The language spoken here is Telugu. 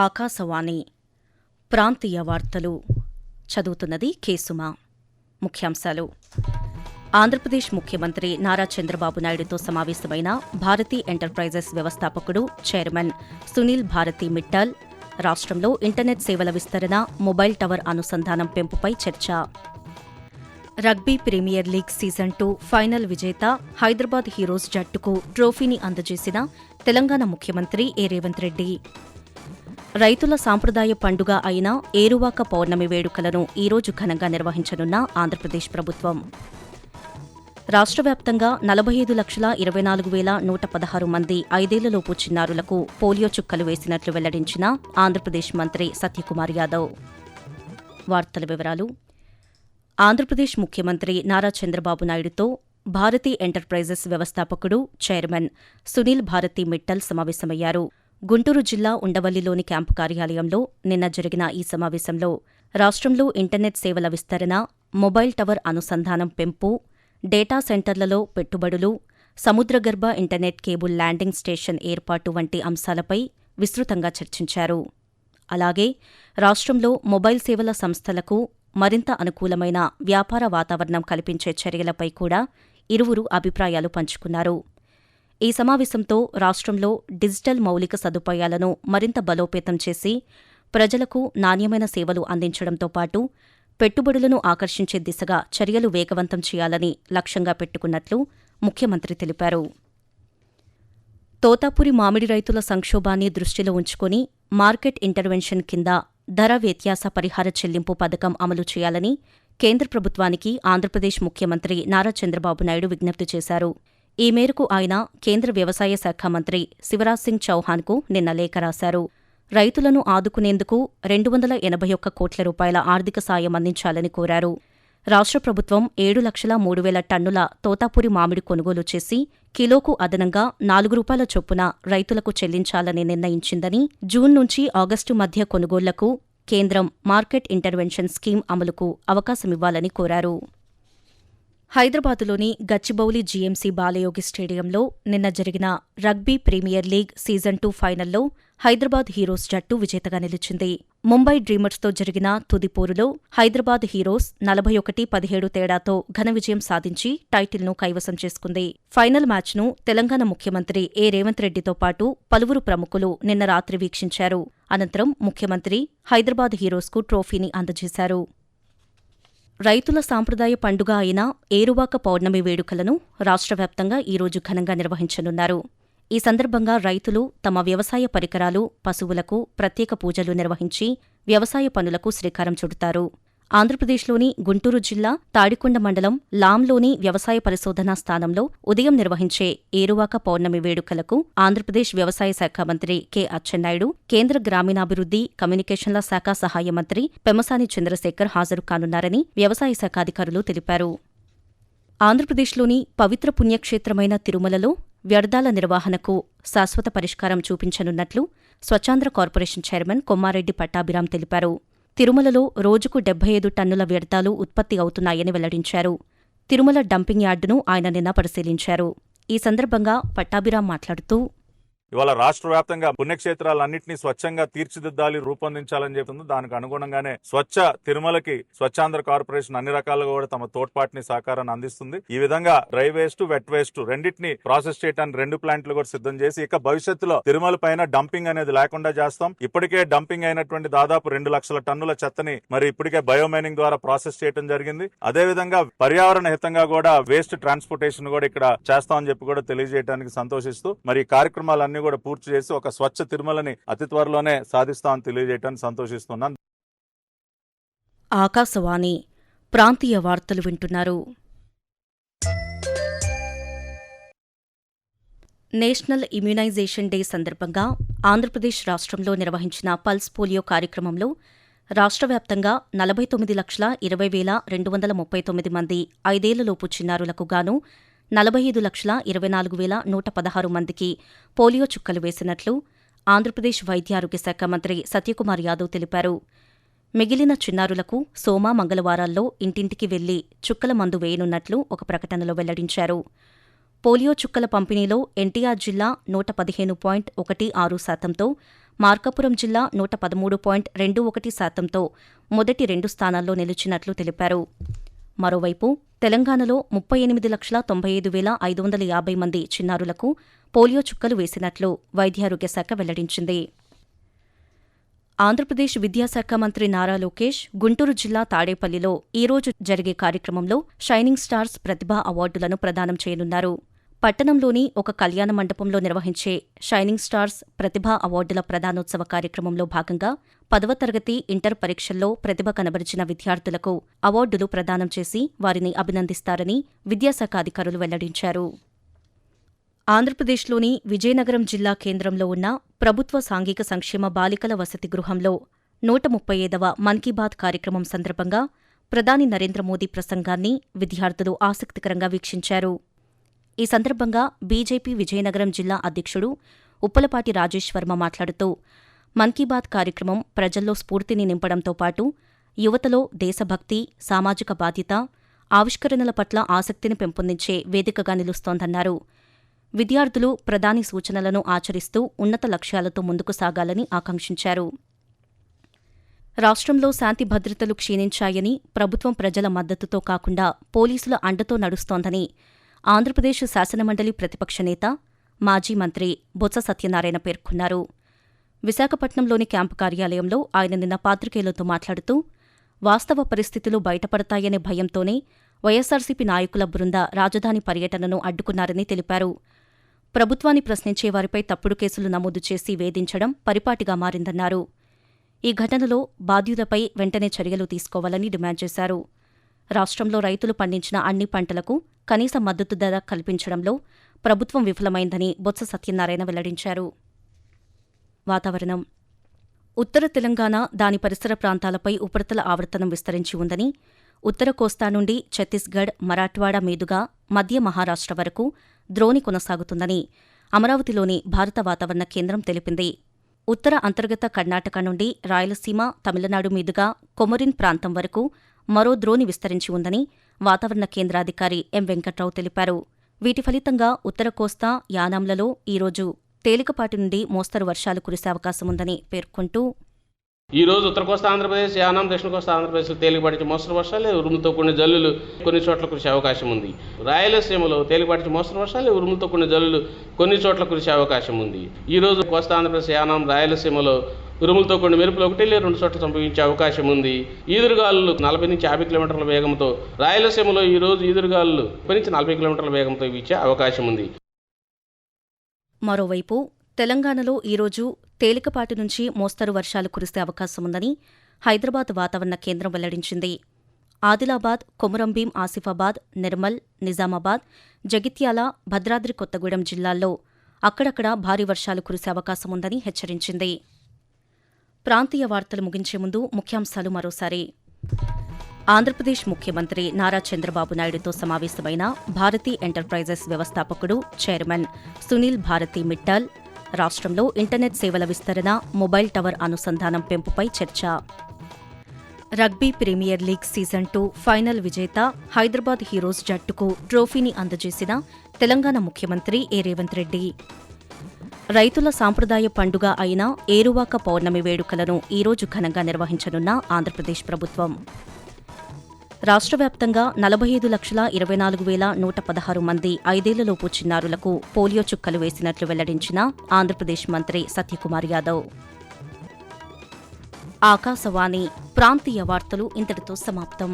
ఆకాశవాణి ప్రాంతీయ వార్తలు చదువుతున్నది కేసుమా. ముఖ్యాంశాలు: ఆంధ్రప్రదేశ్ ముఖ్యమంత్రి నారా చంద్రబాబు నాయుడుతో సమావేశమైన భారతీ ఎంటర్ప్రైజెస్ వ్యవస్థాపకుడు, చైర్మన్ సునీల్ భారతి మిట్టల్. రాష్ట్రంలో ఇంటర్నెట్ సేవల విస్తరణ, మొబైల్ టవర్ అనుసంధానం పెంపుపై చర్చ. Rugby premier league season 2 final విజేత హైదరాబాద్ హీరోస్ జట్టుకు ట్రోఫీని అందజేసిన తెలంగాణ ముఖ్యమంత్రి రేవంత్ రెడ్డి. రైతుల సాంప్రదాయ పండుగ అయిన ఏరువాక పౌర్ణమి వేడుకలను ఈరోజు ఘనంగా నిర్వహించనున్న ఆంధ్రప్రదేశ్ ప్రభుత్వం. రాష్ట్ర వ్యాప్తంగా 45,24,116 మంది 5ఏళ్లలోపు చిన్నారులకు పోలియో చుక్కలు వేసినట్లు వెల్లడించిన ఆంధ్రప్రదేశ్ మంత్రి సత్యకుమార్ యాదవ్. వార్తల వివరాలు: ఆంధ్రప్రదేశ్ ముఖ్యమంత్రి నారా చంద్రబాబు నాయుడుతో భారతీ ఎంటర్ప్రైజెస్ వ్యవస్థాపకుడు, చైర్మన్ సునీల్ భారతి మిట్టల్ సమావేశమయ్యారు. గుంటూరు జిల్లా ఉండవల్లిలోని క్యాంపు కార్యాలయంలో నిన్న జరిగిన ఈ సమావేశంలో రాష్ట్రంలో ఇంటర్నెట్ సేవల విస్తరణ, మొబైల్ టవర్ అనుసంధానం పెంపు, డేటా సెంటర్లలో పెట్టుబడులు, సముద్రగర్భ ఇంటర్నెట్ కేబుల్ ల్యాండింగ్ స్టేషన్ ఏర్పాటు వంటి అంశాలపై విస్తృతంగా చర్చించారు. అలాగే రాష్ట్రంలో మొబైల్ సేవల సంస్థలకు మరింత అనుకూలమైన వ్యాపార వాతావరణం కల్పించే చర్యలపై కూడా ఇరువురు అభిప్రాయాలు పంచుకున్నారు. ఈ సమావేశంతో రాష్ట్రంలో డిజిటల్ మౌలిక సదుపాయాలను మరింత బలోపేతం చేసి ప్రజలకు నాణ్యమైన సేవలు అందించడంతో పాటు పెట్టుబడులను ఆకర్షించే దిశగా చర్యలు వేగవంతం చేయాలని లక్ష్యంగా పెట్టుకున్నట్లు ముఖ్యమంత్రి తెలిపారు. తోతాపురి మామిడి రైతుల సంక్షోభాన్ని దృష్టిలో ఉంచుకుని మార్కెట్ ఇంటర్వెన్షన్ కింద ధర వ్యత్యాస పరిహార చెల్లింపు పథకం అమలు చేయాలని కేంద్ర ప్రభుత్వానికి ఆంధ్రప్రదేశ్ ముఖ్యమంత్రి నారా చంద్రబాబు నాయుడు విజ్ఞప్తి చేశారు. ఈ మేరకు ఆయన కేంద్ర వ్యవసాయ శాఖ మంత్రి శివరాజ్ సింగ్ చౌహాన్కు నిన్న లేఖ రాశారు. రైతులను ఆదుకునేందుకు 281 కోట్ల రూపాయల ఆర్థిక సాయం అందించాలని కోరారు. రాష్ట్ర ప్రభుత్వం 7,03,000 టన్నుల తోతాపురి మామిడి కొనుగోలు చేసి కిలోకు అదనంగా ₹4 చొప్పున రైతులకు చెల్లించాలని నిర్ణయించిందని, జూన్ నుంచి ఆగస్టు మధ్య కొనుగోళ్లకు కేంద్రం మార్కెట్ ఇంటర్వెన్షన్ స్కీమ్ అమలుకు అవకాశమివ్వాలని కోరారు. హైదరాబాదులోని గచ్చిబౌలి జీఎంసీ బాలయోగి స్టేడియంలో నిన్న జరిగిన రగ్బీ ప్రీమియర్ లీగ్ సీజన్ 2 ఫైనల్లో హైదరాబాద్ హీరోస్ జట్టు విజేతగా నిలిచింది. ముంబై డ్రీమర్స్తో జరిగిన తుది పోరులో హైదరాబాద్ హీరోస్ 41-17 తేడాతో ఘన విజయం సాధించి టైటిల్ను కైవసం చేసుకుంది. ఫైనల్ మ్యాచ్ను తెలంగాణ ముఖ్యమంత్రి రేవంత్ రెడ్డితో పాటు పలువురు ప్రముఖులు నిన్న రాత్రి వీక్షించారు. అనంతరం ముఖ్యమంత్రి హైదరాబాద్ హీరోస్కు ట్రోఫీని అందజేశారు. రైతుల సాంప్రదాయ పండుగ అయిన ఏరువాక పౌర్ణమి వేడుకలను రాష్ట్ర వ్యాప్తంగా ఈరోజు ఘనంగా నిర్వహించనున్నారు. ఈ సందర్భంగా రైతులు తమ వ్యవసాయ పరికరాలు, పశువులకు ప్రత్యేక పూజలు నిర్వహించి వ్యవసాయ పనులకు శ్రీకారం చుడతారు. ఆంధ్రప్రదేశ్లోని గుంటూరు జిల్లా తాడికొండ మండలం లాంలోని వ్యవసాయ పరిశోధనా స్థానంలో ఉదయం నిర్వహించే ఏరువాక పౌర్ణమి వేడుకలకు ఆంధ్రప్రదేశ్ వ్యవసాయ శాఖ మంత్రి కె అచ్చెన్నాయుడు, కేంద్ర గ్రామీణాభివృద్ధి, కమ్యూనికేషన్ల శాఖ సహాయ మంత్రి పెమ్మసాని చంద్రశేఖర్ హాజరు కానున్నారని వ్యవసాయ శాఖ అధికారులు తెలిపారు. ఆంధ్రప్రదేశ్లోని పవిత్ర పుణ్యక్షేత్రమైన తిరుమలలో వ్యర్థాల నిర్వహణకు శాశ్వత పరిష్కారం చూపించనున్నట్లు స్వచ్ఛాంధ్ర కార్పొరేషన్ చైర్మన్ కొమ్మారెడ్డి పట్టాభిరాం తెలిపారు. తిరుమలలో రోజుకు 75 టన్నుల వ్యర్థాలు ఉత్పత్తి అవుతున్నాయని వెల్లడించారు. తిరుమల డంపింగ్ యార్డును ఆయన నిన్న పరిశీలించారు. ఈ సందర్భంగా పట్టాభిరాం మాట్లాడుతూ, ఇవాళ రాష్ట్ర వ్యాప్తంగా పుణ్యక్షేత్రాలన్నింటినీ స్వచ్ఛంగా తీర్చిదిద్దాలి, రూపొందించాలని చెప్తుంది. దానికి అనుగుణంగానే స్వచ్ఛ తిరుమలకి స్వచ్ఛాంధ్ర కార్పొరేషన్ అన్ని రకాలుగా కూడా తమ తోడ్పాటుని, సహకారాన్ని అందిస్తుంది. ఈ విధంగా డ్రై వేస్ట్, వెట్ వేస్ట్ రెండింటిని ప్రాసెస్ చేయడానికి 2 ప్లాంట్లు కూడా సిద్ధం చేసి ఇక భవిష్యత్తులో తిరుమల పైన డంపింగ్ అనేది లేకుండా చేస్తాం. ఇప్పటికే డంపింగ్ అయినటువంటి దాదాపు 2 లక్షల టన్నుల చెత్తని మరి ఇప్పటికే బయోమైనింగ్ ద్వారా ప్రాసెస్ చేయడం జరిగింది. అదే విధంగా పర్యావరణ హితంగా కూడా వేస్ట్ ట్రాన్స్పోర్టేషన్ కూడా ఇక్కడ చేస్తామని చెప్పి కూడా తెలియజేయడానికి సంతోషిస్తూ మరి ఈ కార్యక్రమాలన్నీ కూడా పూర్తి చేసి ఒక స్వచ్ఛ తిరుమలని అతి త్వరలోనే సాధిస్తామని తెలియజేయడానికి సంతోషిస్తున్నాను. ఆకాశవాణి ప్రాంతీయ వార్తలు వింటున్నారు. నేషనల్ ఇమ్యునైజేషన్ డే సందర్భంగా ఆంధ్రప్రదేశ్ రాష్ట్రంలో నిర్వహించిన పల్స్ పోలియో కార్యక్రమంలో రాష్ట్ర వ్యాప్తంగా 49,20,239 మంది 5ఏళ్లలోపు చిన్నారులకు గాను 45,24,116 మందికి పోలియో చుక్కలు వేసినట్లు ఆంధ్రప్రదేశ్ వైద్యారోగ్య శాఖ మంత్రి సత్యకుమార్ యాదవ్ తెలిపారు. మిగిలిన చిన్నారులకు సోమ, మంగళవారాల్లో ఇంటింటికి వెళ్లి చుక్కల మందు వేయనున్నట్లు ఒక ప్రకటనలో వెల్లడించారు. పోలియో చుక్కల పంపిణీలో ఎన్టీఆర్ జిల్లా 115.16%తో మార్కాపురం జిల్లా 113.21%తో మొదటి 2 స్థానాల్లో నిలిచినట్లు తెలిపారు. మరోవైపు తెలంగాణలో 38,95,550 మంది చిన్నారులకు పోలియో చుక్కలు వేసినట్లు వైద్యారోగ్య శాఖ వెల్లడించింది. ఆంధ్రప్రదేశ్ విద్యాశాఖ మంత్రి నారా లోకేష్ గుంటూరు జిల్లా తాడేపల్లిలో ఈరోజు జరిగే కార్యక్రమంలో షైనింగ్ స్టార్స్ ప్రతిభా అవార్డులను ప్రదానం చేయనున్నారు. పట్టణంలోని ఒక కళ్యాణ మండపంలో నిర్వహించే షైనింగ్ స్టార్స్ ప్రతిభా అవార్డుల ప్రదానోత్సవ కార్యక్రమంలో భాగంగా 10వ తరగతి ఇంటర్ పరీక్షల్లో ప్రతిభ కనబరిచిన విద్యార్థులకు అవార్డులు ప్రదానం చేసి వారిని అభినందిస్తారని విద్యాశాఖ అధికారులు వెల్లడించారు. ఆంధ్రప్రదేశ్లోని విజయనగరం జిల్లా కేంద్రంలో ఉన్న ప్రభుత్వ సాంఘిక సంక్షేమ బాలికల వసతి గృహంలో 135వ మన్ కీ బాత్ కార్యక్రమం సందర్భంగా ప్రధాని నరేంద్ర మోదీ ప్రసంగాన్ని విద్యార్థులు ఆసక్తికరంగా వీక్షించారు. ఈ సందర్భంగా బీజేపీ విజయనగరం జిల్లా అధ్యక్షుడు ఉప్పలపాటి రాజేష్ వర్మ మాట్లాడుతూ మన్ కీ బాత్ కార్యక్రమం ప్రజల్లో స్ఫూర్తిని నింపడంతో పాటు యువతలో దేశభక్తి, సామాజిక బాధ్యత, ఆవిష్కరణల పట్ల ఆసక్తిని పెంపొందించే వేదికగా నిలుస్తోందన్నారు. విద్యార్థులు ప్రధాని సూచనలను ఆచరిస్తూ ఉన్నత లక్ష్యాలతో ముందుకు సాగాలని ఆకాంక్షించారు. రాష్ట్రంలో శాంతి భద్రతలు క్షీణించాయని, ప్రభుత్వం ప్రజల మద్దతుతో కాకుండా పోలీసుల అండతో నడుస్తోందని ఆంధ్రప్రదేశ్ శాసనమండలి ప్రతిపక్ష నేత, మాజీ మంత్రి బొత్స సత్యనారాయణ పేర్కొన్నారు. విశాఖపట్నంలోని క్యాంపు కార్యాలయంలో ఆయన నిన్న పాత్రికేయులతో మాట్లాడుతూ వాస్తవ పరిస్థితులు బయటపడతాయనే భయంతోనే వైఎస్సార్సీపీ నాయకుల బృంద రాజధాని పర్యటనను అడ్డుకున్నారని తెలిపారు. ప్రభుత్వాన్ని ప్రశ్నించే వారిపై తప్పుడు కేసులు నమోదు చేసి వేధించడం పరిపాటిగా మారిందన్నారు. ఈ ఘటనలో బాధ్యులపై వెంటనే చర్యలు తీసుకోవాలని డిమాండ్ చేశారు. రాష్ట్రంలో రైతులు పండించిన అన్ని పంటలకు కనీస మద్దతు ధర కల్పించడంలో ప్రభుత్వం విఫలమైందని బొత్స సత్యనారాయణ వెల్లడించారు. వాతావరణం. ఉత్తర తెలంగాణ, దాని పరిసర ప్రాంతాలపై ఉపరితల ఆవర్తనం విస్తరించి ఉందని, ఉత్తర కోస్తా నుండి ఛత్తీస్గఢ్, మరాఠ్వాడా మీదుగా మధ్య మహారాష్ట్ర వరకు ద్రోణి కొనసాగుతుందని అమరావతిలోని భారత వాతావరణ కేంద్రం తెలిపింది. ఉత్తర అంతర్గత కర్ణాటక నుండి రాయలసీమ, తమిళనాడు మీదుగా కొమరిన్ ప్రాంతం వరకు మరో ద్రోణి విస్తరించి ఉందని వాతావరణ కేంద్రాధికారి ఎం వెంకట్రావు తెలిపారు. వీటి ఫలితంగా ఉత్తర కోస్తా, యానాంలలో ఈరోజు తేలికపాటి నుండి మోస్తరు వర్షాలు కురిసే అవకాశముందని పేర్కొంటూ ఈ రోజు ఉత్తర కోస్తా ఆంధ్రప్రదేశ్, యానాం, దక్షిణ కోస్తా ఆంధ్రప్రదేశ్లో తేలికపాటి మోస్తరు వర్షాలు, ఉరుములతో కొన్ని జల్లులు కొన్ని చోట్ల కురిసే అవకాశం ఉంది. రాయలసీమలో తేలికపాటి మోస్తరు వర్షాలు, ఉరుములతో కొన్ని జల్లులు కొన్ని చోట్ల కురిసే అవకాశం ఉంది. ఈ రోజు కోస్తా ఆంధ్రప్రదేశ్, యానాం, రాయలసీమలో ఉరుములతో కొన్ని మెరుపులు 1-2 చోట్ల సంభవించే అవకాశం ఉంది. ఈదురుగాలులు 40 నుంచి 50 కిలోమీటర్ల వేగంతో, రాయలసీమలో ఈ రోజు ఈదురుగాలులు 30 నుంచి 40 కిలోమీటర్ల వేగంతో వీచే అవకాశం ఉంది. మరోవైపు తెలంగాణలో ఈరోజు తేలికపాటి నుంచి మోస్తరు వర్షాలు కురిసే అవకాశముందని హైదరాబాద్ వాతావరణ కేంద్రం వెల్లడించింది. ఆదిలాబాద్, కొమురంభీం, ఆసిఫాబాద్, నిర్మల్, నిజామాబాద్, జగిత్యాల, భద్రాద్రి కొత్తగూడెం జిల్లాల్లో అక్కడక్కడ భారీ వర్షాలు కురిసే అవకాశముందని హెచ్చరించింది. ప్రాంతీయ వార్తలు ముగించే ముందు ముఖ్యాంశాలు మరోసారి. ఆంధ్రప్రదేశ్ ముఖ్యమంత్రి నారా చంద్రబాబు నాయుడుతో సమావేశమైన భారతీ ఎంటర్ప్రైజెస్ వ్యవస్థాపకుడు, చైర్మన్ సునీల్ భారతి మిట్టల్. రాష్ట్రంలో ఇంటర్నెట్ సేవల విస్తరణ, మొబైల్ టవర్ అనుసంధానం పెంపుపై చర్చ. Rugby premier league season 2 final విజేత హైదరాబాద్ హీరోస్ జట్టుకు ట్రోఫీని అందజేసిన తెలంగాణ ముఖ్యమంత్రి ఏ రేవంత్ రెడ్డి. రైతుల సాంప్రదాయ పండుగ అయిన ఏరువాక పౌర్ణమి వేడుకలను ఈరోజు ఘనంగా నిర్వహించనున్న ఆంధ్రప్రదేశ్ ప్రభుత్వం. రాష్ట్ర వ్యాప్తంగా 45,24,116 మంది 5 ఏళ్లలోపు చిన్నారులకు పోలియో చుక్కలు వేసినట్లు వెల్లడించిన ఆంధ్రప్రదేశ్ మంత్రి సత్యకుమార్ యాదవ్. ఆకాశవాణి ప్రాంతీయ వార్తలు ఇంతటితో సమాప్తం.